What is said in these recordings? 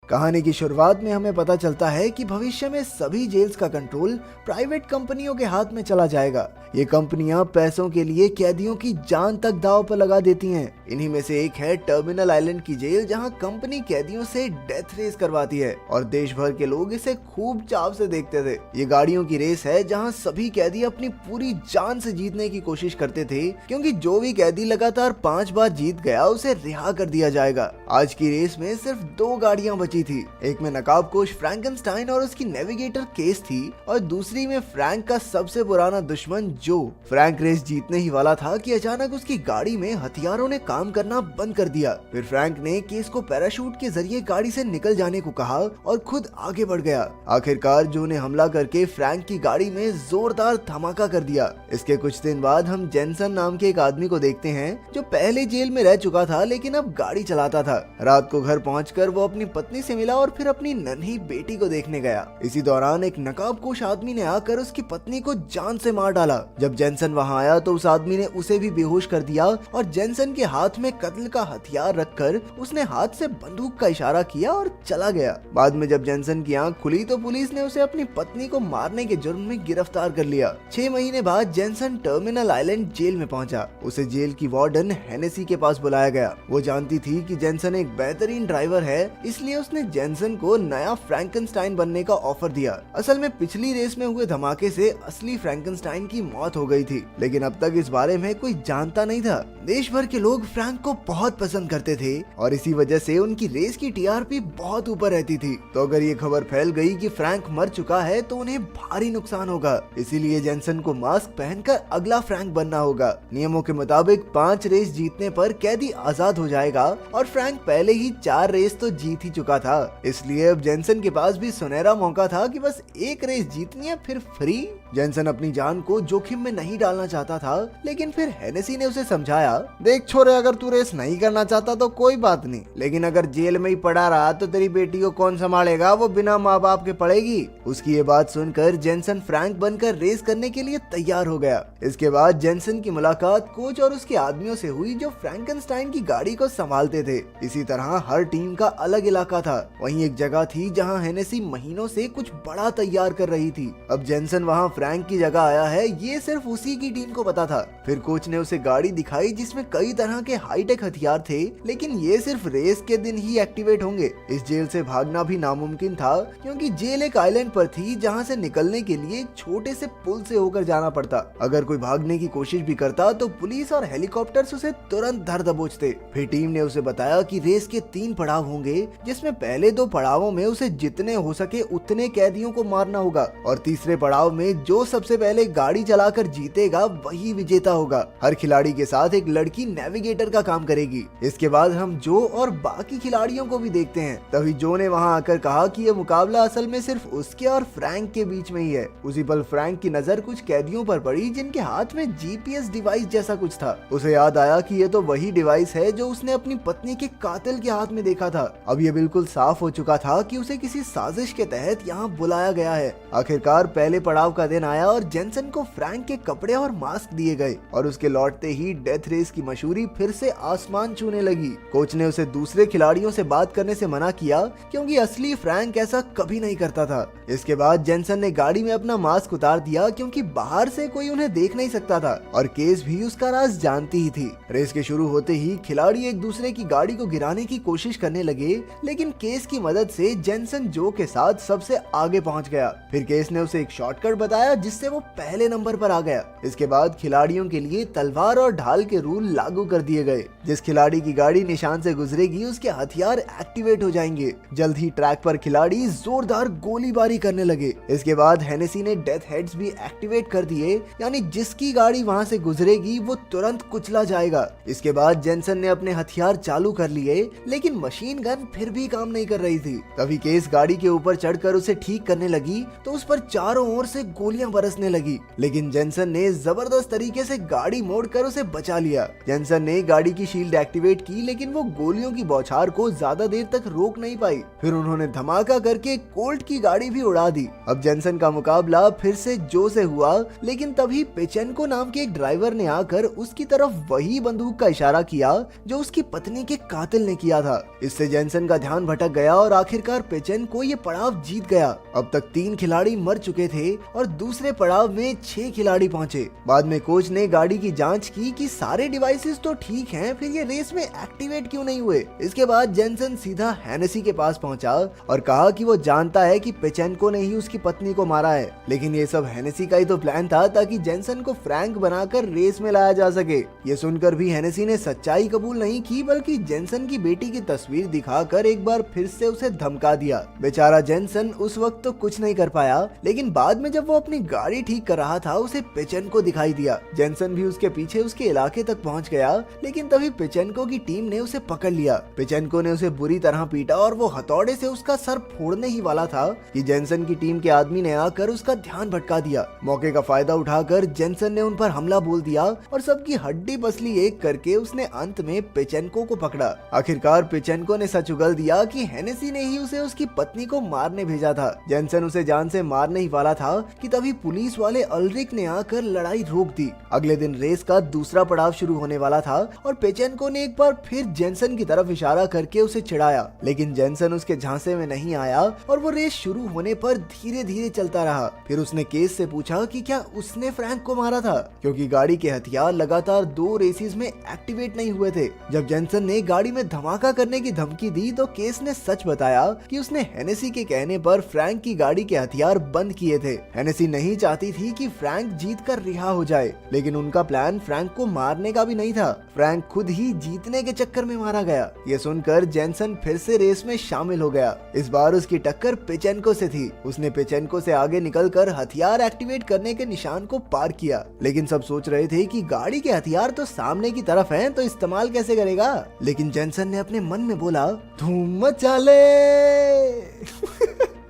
कहानी की शुरुआत में हमें पता चलता है कि भविष्य में सभी जेल्स का कंट्रोल प्राइवेट कंपनियों के हाथ में चला जाएगा। ये कंपनियां पैसों के लिए कैदियों की जान तक दांव पर लगा देती हैं। इन्हीं में से एक है टर्मिनल आइलैंड की जेल, जहां कंपनी कैदियों से डेथ रेस करवाती है और देश भर के लोग इसे खूब चाव से देखते थे। ये गाड़ियों की रेस है जहां सभी कैदी अपनी पूरी जान से जीतने की कोशिश करते थे, क्योंकि जो भी कैदी लगातार 5 बार जीत गया उसे रिहा कर दिया जाएगा। आज की रेस में सिर्फ 2 गाड़ियां बची थी। एक में नकाबपोश फ्रैंकनस्टाइन और उसकी नेविगेटर केस थी और दूसरी में फ्रैंक का सबसे पुराना दुश्मन जो। फ्रैंक रेस जीतने ही वाला था कि अचानक उसकी गाड़ी में हथियारों ने काम करना बंद कर दिया। फिर फ्रैंक ने केस को पैराशूट के जरिए गाड़ी से निकल जाने को कहा और खुद आगे बढ़ गया। आखिरकार जो ने हमला करके फ्रैंक की गाड़ी में जोरदार धमाका कर दिया। इसके कुछ दिन बाद हम जेनसन नाम के एक आदमी को देखते हैं जो पहले जेल में रह चुका था लेकिन अब गाड़ी चलाता था। रात को घर पहुंचकर वो अपनी पत्नी से मिला और फिर अपनी नन्ही बेटी को देखने गया। इसी दौरान एक नकाबपोश आदमी ने आकर उसकी पत्नी को जान से मार डाला। जब जेनसन वहां आया तो उस आदमी ने उसे भी बेहोश कर दिया और जेनसन के हाथ में कत्ल का हथियार रखकर उसने हाथ से बंदूक का इशारा किया और चला गया। बाद में जब जेनसन की आंख खुली तो पुलिस ने उसे अपनी पत्नी को मारने के जुर्म में गिरफ्तार कर लिया। 6 महीने बाद जेनसन टर्मिनल आइलैंड जेल में पहुंचा। उसे जेल की वार्डन हेनेसी के पास बुलाया गया। वो जानती थी कि जेनसन एक बेहतरीन ड्राइवर है, इसलिए उसने जेनसन को नया फ्रैंकनस्टाइन बनने का ऑफर दिया। असल में पिछली रेस में हुए धमाके से असली फ्रैंकनस्टाइन की मौत हो गई थी, लेकिन अब तक इस बारे में कोई जानता नहीं था। देश भर के लोग फ्रैंक को बहुत पसंद करते थे और इसी वजह से उनकी रेस की टीआरपी बहुत ऊपर रहती थी। तो अगर ये खबर फैल गई कि फ्रैंक मर चुका है तो उन्हें भारी नुकसान होगा। इसीलिए जेनसन को मास्क पहनकर अगला फ्रैंक बनना होगा। नियमों के मुताबिक 5 रेस जीतने पर कैदी आजाद हो जाएगा और फ्रैंक पहले ही 4 रेस तो जीत ही चुका था। इसलिए अब जेनसन के पास भी सुनहरा मौका था कि बस एक रेस जीतनी है फिर फ्री। जेनसन अपनी जान को जोखिम में नहीं डालना चाहता था, लेकिन फिर हेनेसी ने उसे समझाया, देख छोरे, अगर तू रेस नहीं करना चाहता तो कोई बात नहीं, लेकिन अगर जेल में ही पड़ा रहा तो तेरी बेटी को कौन संभालेगा, वो बिना माँ बाप के पड़ेगी। उसकी ये बात सुनकर जेनसन फ्रैंक बनकर रेस करने के लिए तैयार हो गया। इसके बाद जेनसन की मुलाकात कोच और उसके आदमियों से हुई जो फ्रैंकनस्टाइन की गाड़ी को संभालते थे। इसी तरह हर टीम का अलग इलाका था। वहीं एक जगह थी जहां हेनेसी महीनों से कुछ बड़ा तैयार कर रही थी। अब जेनसन वहां फ्रैंक की जगह आया है, ये सिर्फ उसी की टीम को पता था। फिर कोच ने उसे गाड़ी दिखाई जिसमें कई तरह के हाईटेक हथियार थे, लेकिन ये सिर्फ रेस के दिन ही एक्टिवेट होंगे। इस जेल से भागना भी नामुमकिन था, क्योंकि जेल एक आइलैंड पर थी जहां से निकलने के लिए छोटे से पुल से होकर जाना पड़ता। अगर कोई भागने की कोशिश भी करता तो पुलिस और हेलीकॉप्टर्स उसे तुरंत धर दबोचते। फिर टीम ने उसे बताया कि रेस के 3 पड़ाव होंगे, जिसमें पहले 2 पड़ावों में उसे जितने हो सके उतने कैदियों को मारना होगा और तीसरे पड़ाव में जो सबसे पहले गाड़ी चलाकर जीतेगा वही विजेता होगा। हर खिलाड़ी के साथ एक लड़की नेविगेटर का काम करेगी। इसके बाद हम जो और बाकी खिलाड़ियों को भी देखते हैं। तभी जो ने वहां आकर कहा कि यह मुकाबला असल में सिर्फ उसके और फ्रैंक के बीच में ही है। उसी पल फ्रैंक की नजर कुछ कैदियों पर पड़ी जिनके हाथ में जीपीएस डिवाइस जैसा कुछ था। उसे याद आया कि यह तो वही डिवाइस है जो उसने अपनी पत्नी के कातिल के हाथ में देखा था। अब यह बिल्कुल साफ हो चुका था कि उसे किसी साजिश के तहत यहाँ बुलाया गया है। आखिरकार पहले पड़ाव का दिन आया और जेनसन को फ्रैंक के कपड़े और मास्क दिए गए और उसके लौटते ही डेथ रेस की मशहूरी फिर से आसमान छूने लगी। कोच ने उसे दूसरे खिलाड़ियों से बात करने से मना किया, क्योंकि असली फ्रैंक ऐसा कभी नहीं करता था। इसके बाद जेनसन ने गाड़ी में अपना मास्क उतार दिया, क्योंकि बाहर से कोई उन्हें देख नहीं सकता था और केस भी उसका राज जानती ही थी। रेस के शुरू होते ही खिलाड़ी एक दूसरे की गाड़ी को गिराने की कोशिश करने लगे, लेकिन केस की मदद से जेनसन जो के साथ सबसे आगे पहुंच गया। फिर केस ने उसे एक शॉर्टकट बताया जिससे वो पहले नंबर पर आ गया। इसके बाद खिलाड़ियों के लिए तलवार और ढाल के रूल लागू कर दिए गए। जिस खिलाड़ी की गाड़ी निशान से गुजरेगी उसके हथियार एक्टिवेट हो जाएंगे। जल्द ही ट्रैक पर खिलाड़ी जोरदार गोलीबारी करने लगे। इसके बाद हेनेसी ने डेथ हेड्स भी एक्टिवेट कर दिए, यानी जिसकी गाड़ी वहां से गुजरेगी वो तुरंत कुचला जाएगा। इसके बाद जेनसन ने अपने हथियार चालू कर लिए, लेकिन मशीन गन फिर भी काम नहीं कर रही थी। तभी केस गाड़ी के ऊपर चढ़कर उसे ठीक करने लगी तो उस पर चारों ओर से गोली गोलियां बरसने लगी, लेकिन जेनसन ने जबरदस्त तरीके से गाड़ी मोड़कर उसे बचा लिया। जेनसन ने गाड़ी की शील्ड एक्टिवेट की, लेकिन वो गोलियों की बौछार को ज्यादा देर तक रोक नहीं पाई। फिर उन्होंने धमाका करके कोल्ट की गाड़ी भी उड़ा दी। अब जेनसन का मुकाबला फिर से जो से हुआ, लेकिन तभी पेचेंको नाम के एक ड्राइवर ने आकर उसकी तरफ वही बंदूक का इशारा किया जो उसकी पत्नी के कातिल ने किया था। इससे जेनसन का ध्यान भटक गया और आखिरकार पेचेंको ये पड़ाव जीत गया। अब तक 3 खिलाड़ी मर चुके थे और दूसरे पड़ाव में 6 खिलाड़ी पहुंचे। बाद में कोच ने गाड़ी की जांच की कि सारे डिवाइसेस तो ठीक हैं, फिर ये रेस में एक्टिवेट क्यों नहीं हुए। इसके बाद जेनसन सीधा हेनेसी के पास पहुंचा और कहा कि वो जानता है कि पेचेंको ने ही उसकी पत्नी को मारा है, लेकिन ये सब हेनेसी का ही तो प्लान था ताकि जेनसन को फ्रैंक बनाकर रेस में लाया जा सके। ये सुनकर भी हेनेसी ने सच्चाई कबूल नहीं की, बल्कि जेनसन की बेटी की तस्वीर दिखाकर एक बार फिर से उसे धमका दिया। बेचारा जेनसन उस वक्त तो कुछ नहीं कर पाया, लेकिन बाद में जब वो अपनी गाड़ी ठीक कर रहा था उसे पेचेंको दिखाई दिया। जेनसन भी उसके पीछे उसके इलाके तक पहुंच गया, लेकिन तभी पेचेंको की टीम ने उसे पकड़ लिया। पेचेंको ने उसे बुरी तरह पीटा और वो हथौड़े से उसका सर फोड़ने ही वाला था कि जेनसन की टीम के आदमी ने आकर उसका ध्यान भटका दिया। मौके का फायदा उठाकर जेनसन ने उन पर हमला बोल दिया और सबकी हड्डी पसली एक करके उसने अंत में पेचेंको को पकड़ा। आखिरकार पेचेंको ने सच उगल दिया कि हेनेसी ने ही उसे उसकी पत्नी को मारने भेजा था। जेनसन उसे जान से मारने ही वाला था कि तभी पुलिस वाले अल्रिक ने आकर लड़ाई रोक दी। अगले दिन रेस का दूसरा पड़ाव शुरू होने वाला था और पेचेंको ने एक बार फिर जेनसन की तरफ इशारा करके उसे चिढ़ाया, लेकिन जेनसन उसके झांसे में नहीं आया और वो रेस शुरू होने पर धीरे धीरे चलता रहा। फिर उसने केस से पूछा कि क्या उसने फ्रैंक को मारा था, क्योंकि गाड़ी के हथियार लगातार 2 रेसेस में एक्टिवेट नहीं हुए थे। जब जेनसन ने गाड़ी में धमाका करने की धमकी दी तो केस ने सच बताया कि उसने हेनेसी के कहने पर फ्रैंक की गाड़ी के हथियार बंद किए थे। हेनेसी नहीं चाहती थी कि फ्रैंक जीत कर रिहा हो जाए, लेकिन उनका प्लान फ्रैंक को मारने का भी नहीं था। फ्रैंक खुद ही जीतने के चक्कर में मारा गया। ये सुनकर जेनसन फिर से रेस में शामिल हो गया। इस बार उसकी टक्कर पेचेंको से थी। उसने पेचेंको से आगे निकलकर हथियार एक्टिवेट करने के निशान को पार किया, लेकिन सब सोच रहे थे कि गाड़ी के हथियार तो सामने की तरफ हैं, तो इस्तेमाल कैसे करेगा। लेकिन जेनसन ने अपने मन में बोला, धूम मचा ले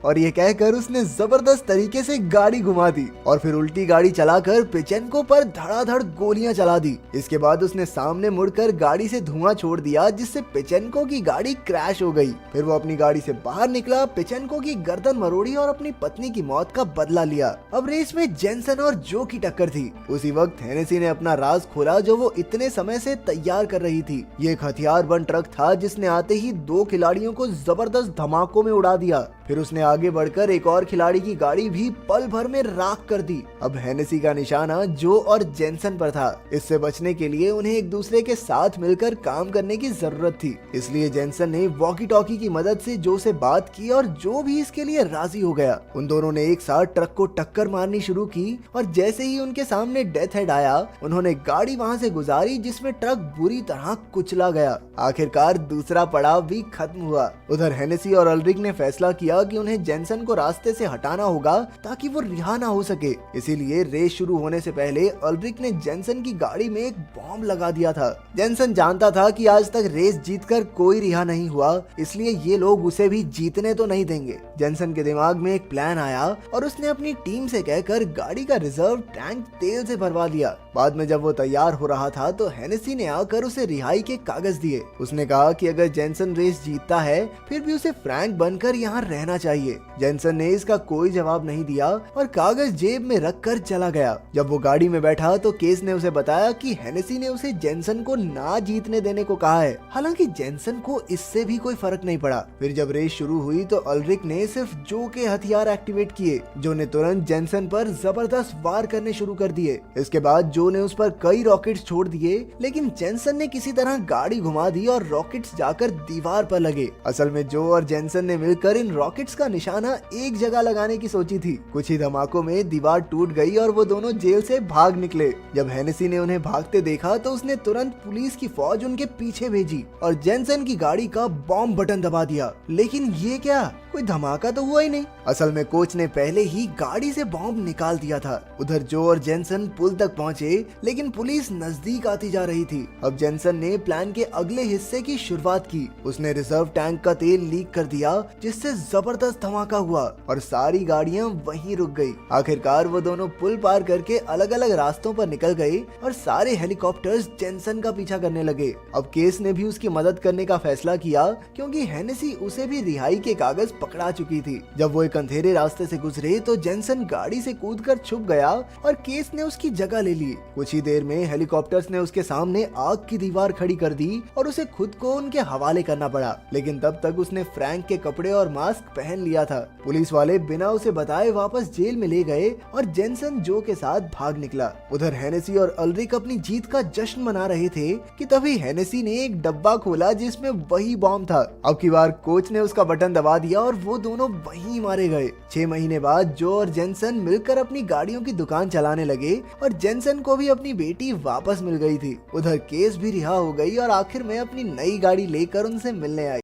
और ये कहकर उसने जबरदस्त तरीके से गाड़ी घुमा दी और फिर उल्टी गाड़ी चलाकर पेचेंको पर धड़ाधड़ गोलियां चला दी। इसके बाद उसने सामने मुड़कर गाड़ी से धुआं छोड़ दिया, जिससे पेचेंको की गाड़ी क्रैश हो गई। फिर वो अपनी गाड़ी से बाहर निकला, पेचेंको की गर्दन मरोड़ी और अपनी पत्नी की मौत का बदला लिया। अब रेस में जेनसन और जो की टक्कर थी। उसी वक्त हेनेसी ने अपना राज खोला जो वो इतने समय से तैयार कर रही थी। ये एक हथियार बंद ट्रक था जिसने आते ही 2 खिलाड़ियों को जबरदस्त धमाकों में उड़ा दिया। फिर उसने आगे बढ़कर एक और खिलाड़ी की गाड़ी भी पल भर में राख कर दी। अब हेनेसी का निशाना जो और जेनसन पर था। इससे बचने के लिए उन्हें एक दूसरे के साथ मिलकर काम करने की जरूरत थी। इसलिए जेनसन ने वॉकी टॉकी की मदद से जो से बात की और जो भी इसके लिए राजी हो गया। उन दोनों ने एक साथ ट्रक को टक्कर मारनी शुरू की और जैसे ही उनके सामने डेथ हेड आया, उन्होंने गाड़ी वहां से गुजारी, जिसमें ट्रक बुरी तरह कुचला गया। आखिरकार दूसरा पड़ाव भी खत्म हुआ। उधर हेनेसी और अल्रिक ने फैसला किया कि उन्हें जेनसन को रास्ते से हटाना होगा ताकि वो रिहा ना हो सके। इसीलिए रेस शुरू होने से पहले अल्रिक ने जेनसन की गाड़ी में एक बॉम्ब लगा दिया था। जेनसन जानता था कि आज तक रेस जीतकर कोई रिहा नहीं हुआ, इसलिए ये लोग उसे भी जीतने तो नहीं देंगे। जेनसन के दिमाग में एक प्लान आया और उसने अपनी टीम से कहकर गाड़ी का रिजर्व टैंक तेल से भरवा लिया। बाद में जब वो तैयार हो रहा था तो हेनेसी ने आकर उसे रिहाई के कागज दिए। उसने कहा कि अगर जेनसन रेस जीतता है फिर भी उसे फ्रैंक बनकर यहाँ रहना चाहिए। जेनसन ने इसका कोई जवाब नहीं दिया और कागज जेब में रखकर चला गया। जब वो गाड़ी में बैठा तो केस ने उसे बताया कि हेनेसी ने उसे जेनसन को ना जीतने देने को कहा है। हालांकि जेनसन को इससे भी कोई फर्क नहीं पड़ा। फिर जब रेस शुरू हुई तो अल्रिक ने सिर्फ जो के हथियार एक्टिवेट किए। जो ने तुरंत जेनसन पर जबरदस्त वार करने शुरू कर दिए। इसके बाद जो ने उस पर कई रॉकेट्स छोड़ दिए, लेकिन जेनसन ने किसी तरह गाड़ी घुमा दी और रॉकेट्स जाकर दीवार पर लगे। असल में जो और जेनसन ने मिलकर इन रॉकेट्स का निशाना एक जगह लगाने की सोची थी। कुछ ही धमाकों में दीवार टूट गई और वो दोनों जेल से भाग निकले। जब हेनेसी ने उन्हें भागते देखा तो उसने तुरंत पुलिस की फौज उनके पीछे भेजी और जेनसन की गाड़ी का बॉम्ब बटन दबा दिया। लेकिन ये क्या, कोई धमाका तो हुआ ही नहीं। असल में कोच ने पहले ही गाड़ी से बॉम्ब निकाल दिया था। उधर जो और जेनसन पुल तक पहुंचे पहुंचे, लेकिन पुलिस नजदीक आती जा रही थी। अब जेनसन ने प्लान के अगले हिस्से की शुरुआत की। उसने रिजर्व टैंक का तेल लीक कर दिया, जिससे जबरदस्त धमाका हुआ और सारी गाड़ियां वहीं रुक गई। आखिरकार वो दोनों पुल पार करके अलग अलग रास्तों पर निकल गए और सारे हेलीकॉप्टर्स जेनसन का पीछा करने लगे। अब केस ने भी उसकी मदद करने का फैसला किया, क्योंकि हेनेसी उसे भी रिहाई के कागज पकड़ा चुकी थी। जब वो एक अंधेरे रास्ते से गुजरे तो जेनसन गाड़ी से कूदकर छुप गया और केस ने उसकी जगह ले ली। कुछ ही देर में हेलीकॉप्टर्स ने उसके सामने आग की दीवार खड़ी कर दी और उसे खुद को उनके हवाले करना पड़ा, लेकिन तब तक उसने फ्रैंक के कपड़े और मास्क पहन लिया था। पुलिस वाले बिना उसे बताए वापस जेल में ले गए और जेनसन जो के साथ भाग निकला। उधर हेनेसी और अल्रिक अपनी जीत का जश्न मना रहे थे कि तभी हेनेसी ने एक डब्बा खोला जिसमें वही बॉम्ब था। अब की बार कोच ने उसका बटन दबा दिया और वो दोनों वहीं मारे गए। 6 महीने बाद जो और जेनसन मिलकर अपनी गाड़ियों की दुकान चलाने लगे और जेनसन को भी अपनी बेटी वापस मिल गई थी। उधर केस भी रिहा हो गई और आखिर में अपनी नई गाड़ी लेकर उनसे मिलने आई।